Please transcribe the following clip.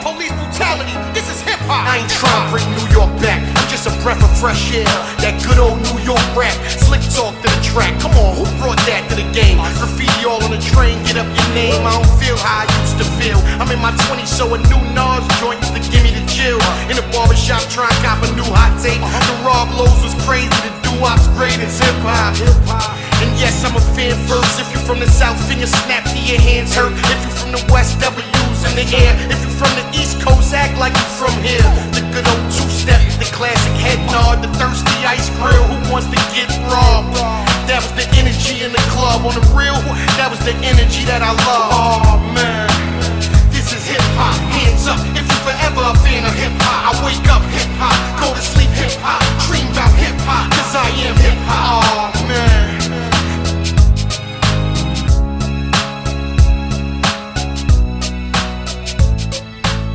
police brutality. This is hip hop. I ain't trying to bring New York back. I'm just a breath of fresh air. That good old New York rap, slick talk to the track. Come on, who brought that to the game? Graffiti all on the train, get up your name. I don't feel how I used to feel. I'm in my 20s, so a new Nas joint used to give me the chill. In the barbershop, trying to cop a new hot tape. The Rob Lowe's was crazy, the doo-wop's great, it's hip hop. And yes, I'm a fan first. If you're from the South, finger snap to your hands hurt. If you're from the West, W's in the air. If you're from the